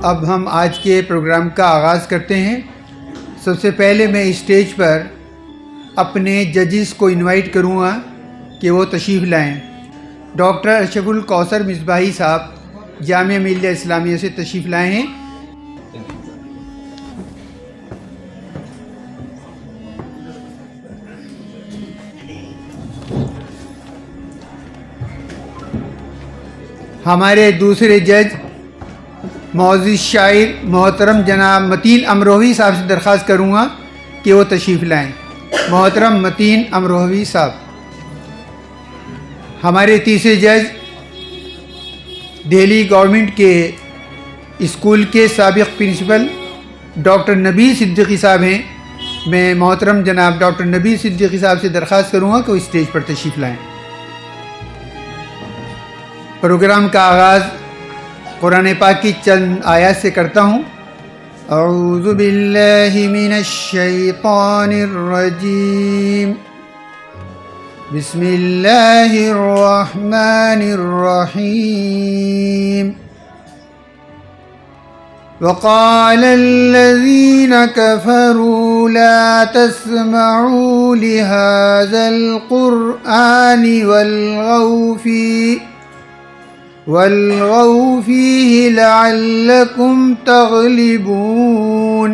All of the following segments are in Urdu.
اب ہم آج کے پروگرام کا آغاز کرتے ہیں۔ سب سے پہلے میں اسٹیج پر اپنے ججز کو انوائٹ کروں گا کہ وہ تشریف لائیں۔ ڈاکٹر اشرف الکوثر مصباحی صاحب جامعہ ملیہ اسلامیہ سے تشریف لائے ہیں۔ ہمارے دوسرے جج معزز شاعر محترم جناب متین امروہوی صاحب سے درخواست کروں گا کہ وہ تشریف لائیں۔ محترم متین امروہوی صاحب۔ ہمارے تیسرے جج دہلی گورنمنٹ کے اسکول کے سابق پرنسپل ڈاکٹر نبی صدیقی صاحب ہیں۔ میں محترم جناب ڈاکٹر نبی صدیقی صاحب سے درخواست کروں گا کہ وہ اسٹیج پر تشریف لائیں۔ پروگرام کا آغاز قرآن پاک کی چند آیات سے کرتا ہوں۔ اعوذ باللہ من الشیطان الرجیم، بسم اللہ الرحمن الرحیم۔ وقال الذین کفروا لا تسمعوا لهذا القرآن والغوا فيه لعلكم تغلبون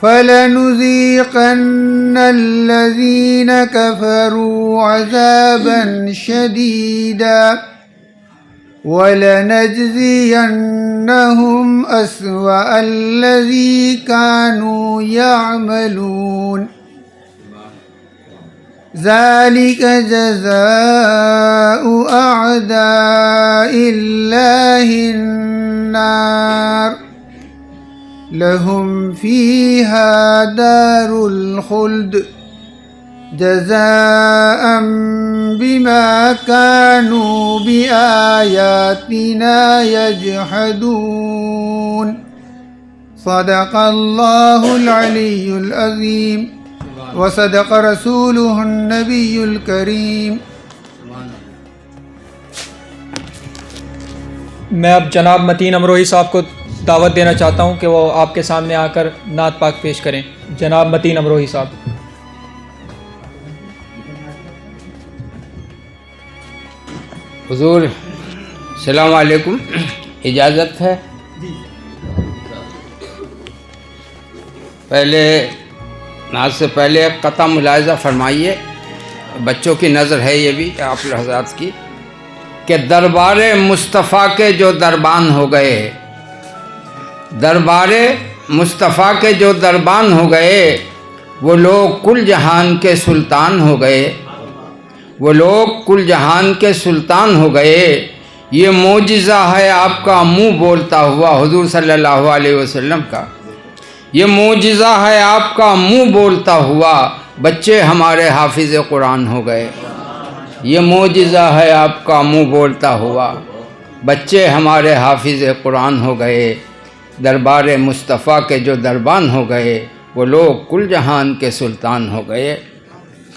فلنذيقن الذين كفروا عذابا شديدا ولنجزينهم أسوأ الذي كانوا يعملون ذلك جزاء أعداء الله النار لهم فيها دار الخلد جزاء بما كانوا بآياتنا يجحدون صدق الله العلي العظيم وصدق رسوله النبی الکریم۔ میں اب جناب متین امروہی صاحب کو دعوت دینا چاہتا ہوں کہ وہ آپ کے سامنے آ کر نعت پاک پیش کریں۔ جناب متین امروہی صاحب۔ حضور السلام علیکم، اجازت ہے؟ پہلے نعت سے پہلے ایک قطع ملاحظہ فرمائیے، بچوں کی نظر ہے یہ بھی آپ حضرات کی، کہ دربار مصطفیٰ کے جو دربان ہو گئے، دربار مصطفیٰ کے جو دربان ہو گئے، وہ لوگ کل جہان کے سلطان ہو گئے، وہ لوگ کل جہان کے سلطان ہو گئے۔ یہ معجزہ ہے آپ کا منہ بولتا ہوا حضور صلی اللہ علیہ وسلم کا، یہ معجزہ ہے آپ کا منہ بولتا ہوا بچے ہمارے حافظ قرآن ہو گئے۔ یہ معجزہ ہے آپ کا منہ بولتا ہوا بچے ہمارے حافظ قرآن ہو گئے۔ دربار مصطفیٰ کے جو دربان ہو گئے، وہ لوگ کل جہان کے سلطان ہو گئے۔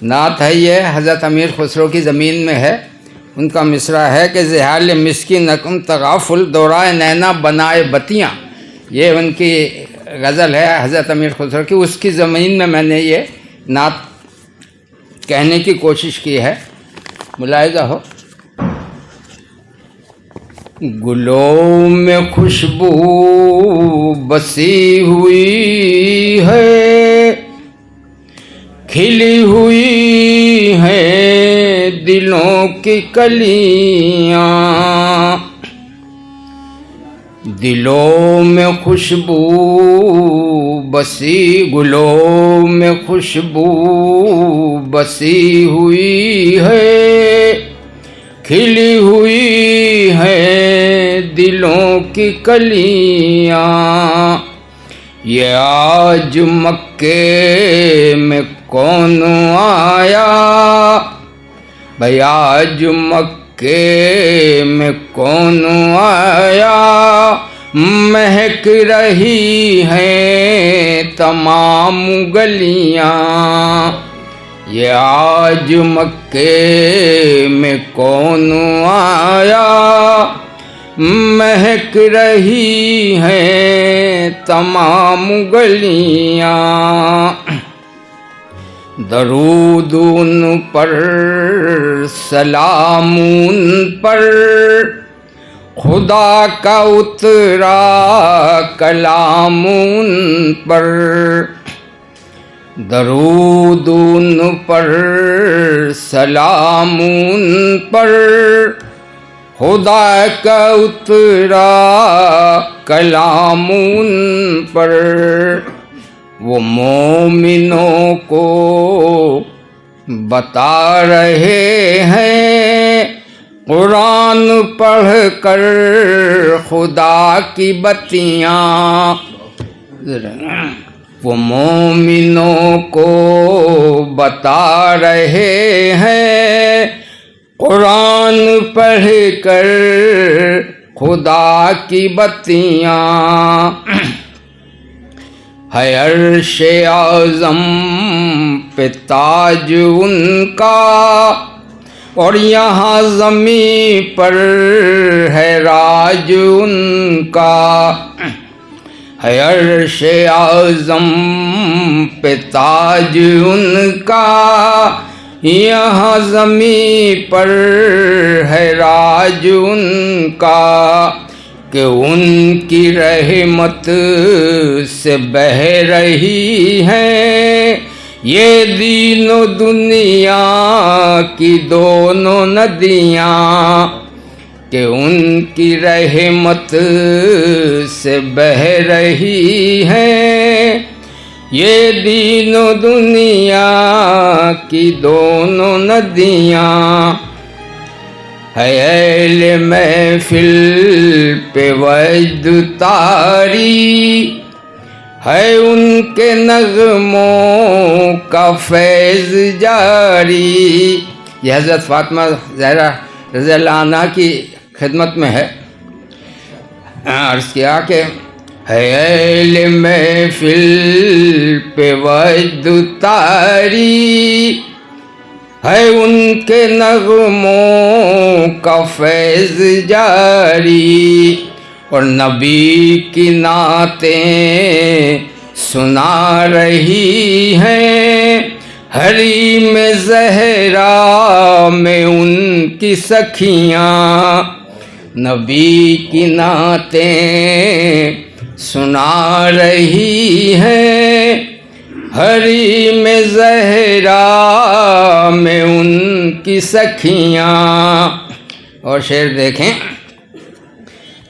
نعت ہے یہ، حضرت امیر خسرو کی زمین میں ہے۔ ان کا مصرع ہے کہ زحال مسکین نکم تغافل دورائے نینا بنائے بتیاں، یہ ان کی غزل ہے حضرت امیر خسرو کی۔ اس کی زمین میں نے یہ نعت کہنے کی کوشش کی ہے، ملاحظہ ہو۔ گلوں میں خوشبو بسی ہوئی ہے، کھلی ہوئی ہیں دلوں کی کلیاں، دلوں میں خوشبو بسی، گلوں میں خوشبو بسی ہوئی ہے، کھلی ہوئی ہیں دلوں کی کلیاں۔ یہ آج مکے میں کون آیا، بھئی آج مکے میں کون آیا، مہک رہی ہیں تمام گلیاں۔ یہ آج مکے میں کون آیا، مہک رہی ہیں تمام گلیاں، درود ان پر سلام ان پر، خدا کا اترا کلام ان پر، درود ان پر سلام ان پر، خدا کا اترا کلام ان پر۔ وہ مومنوں کو بتا رہے ہیں قرآن پڑھ کر خدا کی بتیاں، وہ مومنوں کو بتا رہے ہیں قرآن پڑھ کر خدا کی بتیاں۔ ہے عرش اعظم پہ تاج ان کا، اور یہاں زمین پر ہے راج ان کا، ہے عرش اعظم پہ تاج ان کا، یہاں زمین پر ہے راج ان کا، کہ ان کی رحمت سے بہہ رہی ہیں یہ دین و دنیا کی دونوں ندیاں، کہ ان کی رحمت سے بہہ رہی ہیں یہ دین و دنیا کی دونوں ندیاں۔ ہے اہل محفل پہ وجد طاری، ہے ان کے نغموں کا فیض جاری۔ یہ حضرت فاطمہ زہرا رضی اللہ عنہ کی خدمت میں ہے۔ عرض کیا کہ ہے اہل محفل پہ وجد طاری، ہے ان کے نغموں کا فیض جاری، اور نبی کی نعتیں سنا رہی ہیں حریم زہرا میں ان کی سکھیاں، نبی کی نعتیں سنا رہی ہیں حریم زہرا میں ان کی سکھیاں۔ اور شعر دیکھیں،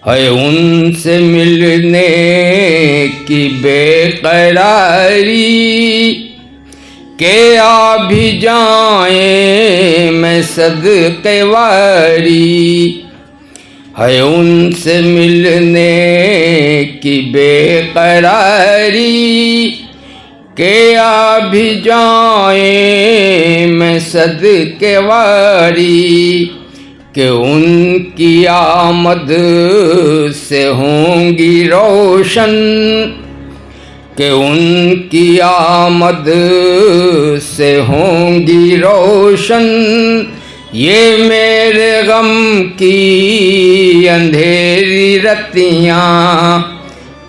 ہے ان سے ملنے کی بے قراری، کہ آ بھی جائیں میں صدقے واری، ہے ان سے ملنے کی بے قراری، کہ آ بھی جائیں میں صدقے واری، کہ ان کی آمد سے ہوں گی روشن، کہ ان کی آمد سے ہوں گی روشن یہ میرے غم کی اندھیری رتیاں،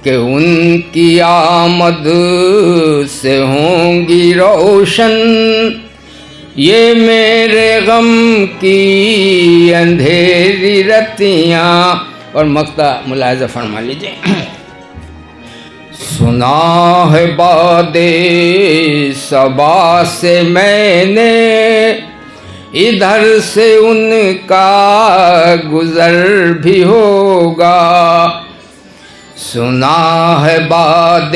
کہ ان کی آمد سے ہوں گی روشن یہ میرے غم کی اندھیری رتیاں۔ اور مقطع ملاحظہ فرما لیجیے۔ سنا ہے باد صبا سے میں نے، ادھر سے ان کا گزر بھی ہوگا، سنا ہے باد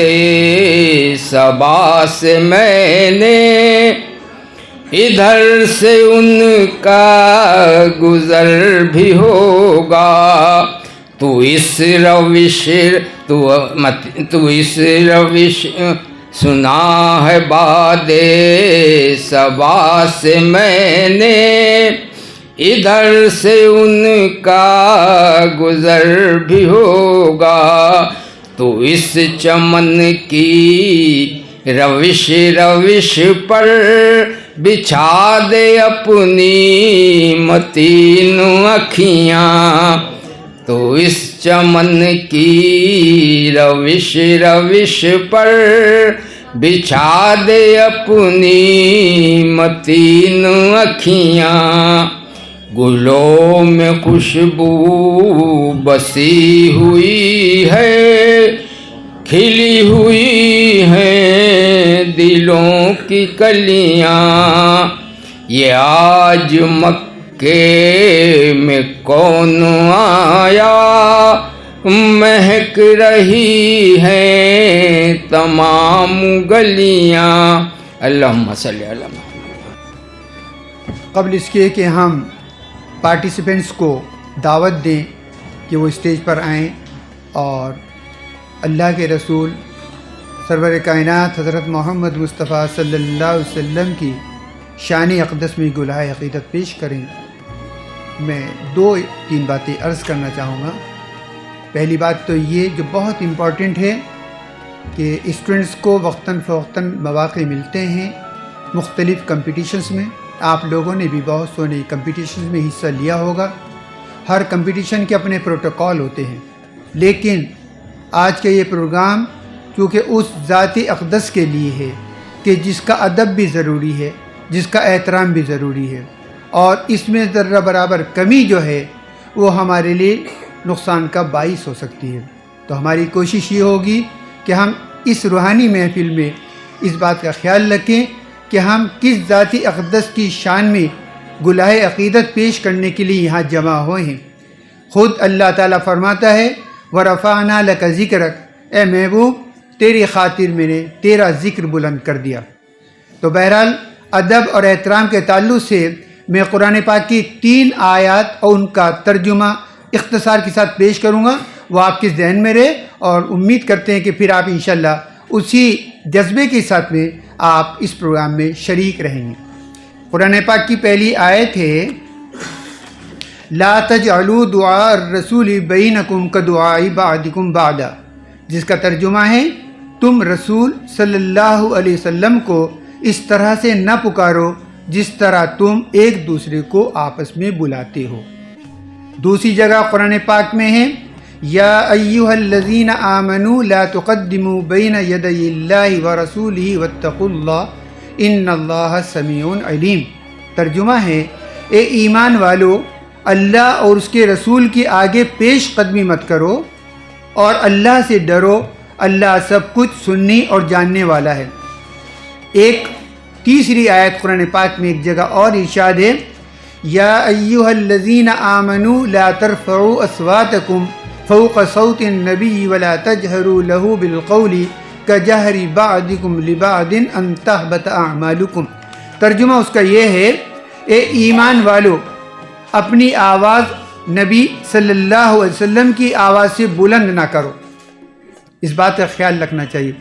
صبا سے میں نے، ادھر سے ان کا گزر بھی ہوگا، تو اس روش سنا ہے باد صبا سے میں نے، ادھر سے ان کا گزر بھی ہوگا، تو اس چمن کی روش پر بچھا دے اپنی متین اکھیاں، تو اس چمن کی روش روش پر بچھا دے اپنی متین اکھیاں، گلوں میں خوشبو بسی ہوئی ہے، کھلی ہوئی ہیں دلوں کی کلیاں، یہ آج مکے میں کون آیا، مہک رہی ہیں تمام گلیاں۔ اللہم صلی علی محمد۔ قبل اس کے کہ ہم پارٹیسپینٹس کو دعوت دیں کہ وہ اسٹیج پر آئیں اور اللہ کے رسول سرور کائنات حضرت محمد مصطفیٰ صلی اللہ علیہ وسلم کی شان اقدس میں گلہائے عقیدت پیش کریں، میں 2-3 باتیں عرض کرنا چاہوں گا۔ پہلی بات تو یہ جو بہت امپورٹنٹ ہے کہ اسٹوڈنٹس کو وقتاً فوقتاً مواقع ملتے ہیں مختلف کمپٹیشنز میں۔ آپ لوگوں نے بھی بہت سونے کمپٹیشنز میں حصہ لیا ہوگا۔ ہر کمپٹیشن کے اپنے پروٹوکول ہوتے ہیں، لیکن آج کا یہ پروگرام چونکہ اس ذات اقدس کے لیے ہے کہ جس کا ادب بھی ضروری ہے، جس کا احترام بھی ضروری ہے، اور اس میں ذرہ برابر کمی جو ہے وہ ہمارے لیے نقصان کا باعث ہو سکتی ہے۔ تو ہماری کوشش یہ ہوگی کہ ہم اس روحانی محفل میں اس بات کا خیال رکھیں کہ ہم کس ذاتی اقدس کی شان میں گلہائے عقیدت پیش کرنے کے لیے یہاں جمع ہوئے ہیں۔ خود اللہ تعالیٰ فرماتا ہے وَرَفَعْنَا لَكَ ذِكْرَكَ، اے محبوب تیری خاطر میں نے تیرا ذکر بلند کر دیا۔ تو بہرحال ادب اور احترام کے تعلق سے میں قرآن پاک کی 3 آیات اور ان کا ترجمہ اختصار کے ساتھ پیش کروں گا، وہ آپ کے ذہن میں رہے، اور امید کرتے ہیں کہ پھر آپ انشاءاللہ اسی جذبے کے ساتھ میں آپ اس پروگرام میں شریک رہیں گے۔ قرآن پاک کی پہلی آیت ہے لا تجعلوا دعاء الرسول بینکم کدعاء بعضکم بعضا، جس کا ترجمہ ہے تم رسول صلی اللہ علیہ وسلم کو اس طرح سے نہ پکارو جس طرح تم ایک دوسرے کو آپس میں بلاتے ہو۔ دوسری جگہ قرآن پاک میں ہے یا ایھا الذین آمنوا لا تقدموا بین یدی اللہ ورسولہ واتقوا اللہ ان اللہ سمیع علیم۔ ترجمہ ہے اے ایمان والو، اللہ اور اس کے رسول کے آگے پیش قدمی مت کرو اور اللہ سے ڈرو، اللہ سب کچھ سننے اور جاننے والا ہے۔ ایک تیسری آیت قرآن پاک میں ایک جگہ اور ارشاد ہے یا ایھا الذین آمنوا لا ترفعوا اصواتکم فوق صوت النبی ولا تجہروا له بالقول کجہر بعضکم لبعض ان تحبط اعمالکم۔ ترجمہ اس کا یہ ہے اے ایمان والو، اپنی آواز نبی صلی اللہ علیہ وسلم کی آواز سے بلند نہ کرو۔ اس بات کا خیال رکھنا چاہیے،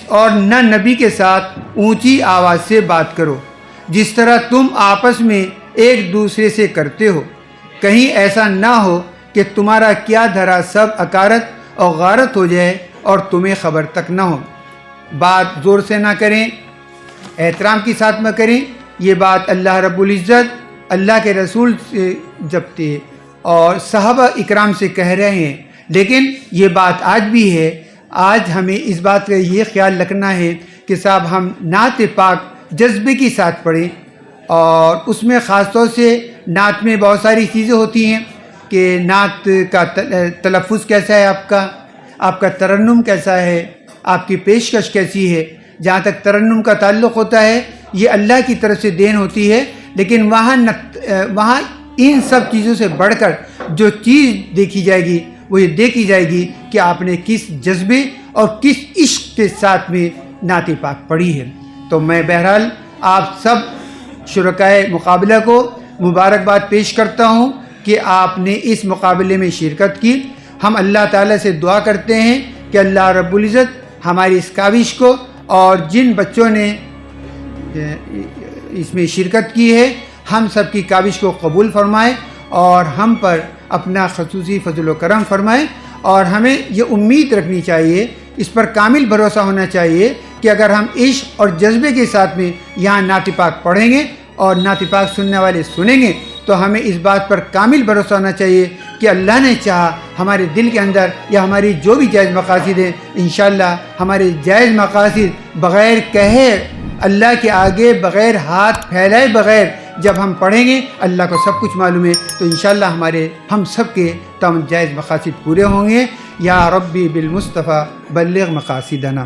اور نہ نبی کے ساتھ اونچی آواز سے بات کرو جس طرح تم آپس میں ایک دوسرے سے کرتے ہو، کہیں ایسا نہ ہو کہ تمہارا کیا دھرا سب اکارت اور غارت ہو جائے اور تمہیں خبر تک نہ ہو۔ بات زور سے نہ کریں، احترام کے ساتھ نہ کریں۔ یہ بات اللہ رب العزت اللہ کے رسول سے جبتے اور صحابہ اکرام سے کہہ رہے ہیں، لیکن یہ بات آج بھی ہے۔ آج ہمیں اس بات کا یہ خیال رکھنا ہے کہ صاحب ہم نعت پاک جذبے کے ساتھ پڑھیں، اور اس میں خاص طور سے نعت میں بہت ساری چیزیں ہوتی ہیں کہ نعت کا تلفظ کیسا ہے، آپ کا ترنم کیسا ہے، آپ کی پیشکش کیسی ہے۔ جہاں تک ترنم کا تعلق ہوتا ہے یہ اللہ کی طرف سے دین ہوتی ہے، لیکن وہاں ان سب چیزوں سے بڑھ کر جو چیز دیکھی جائے گی وہ یہ دیکھی جائے گی کہ آپ نے کس جذبے اور کس عشق کے ساتھ میں نعت پاک پڑھی ہے۔ تو میں بہرحال آپ سب شرکائے مقابلہ کو مبارکباد پیش کرتا ہوں کہ آپ نے اس مقابلے میں شرکت کی۔ ہم اللہ تعالیٰ سے دعا کرتے ہیں کہ اللہ رب العزت ہماری اس کاوش کو اور جن بچوں نے اس میں شرکت کی ہے ہم سب کی کاوش کو قبول فرمائے اور ہم پر اپنا خصوصی فضل و کرم فرمائے، اور ہمیں یہ امید رکھنی چاہیے، اس پر کامل بھروسہ ہونا چاہیے کہ اگر ہم عشق اور جذبے کے ساتھ میں یہاں نعت پاک پڑھیں گے اور نعت پاک سننے والے سنیں گے تو ہمیں اس بات پر کامل بھروسہ ہونا چاہیے کہ اللہ نے چاہا ہمارے دل کے اندر یا ہماری جو بھی جائز مقاصد ہیں انشاءاللہ ہمارے جائز مقاصد بغیر کہے اللہ کے آگے بغیر ہاتھ پھیلائے بغیر جب ہم پڑھیں گے، اللہ کو سب کچھ معلوم ہے، تو انشاءاللہ ہم سب کے تمام جائز مقاصد پورے ہوں گے۔ یا ربی بالمصطفیٰ بلغ مقاصدنا۔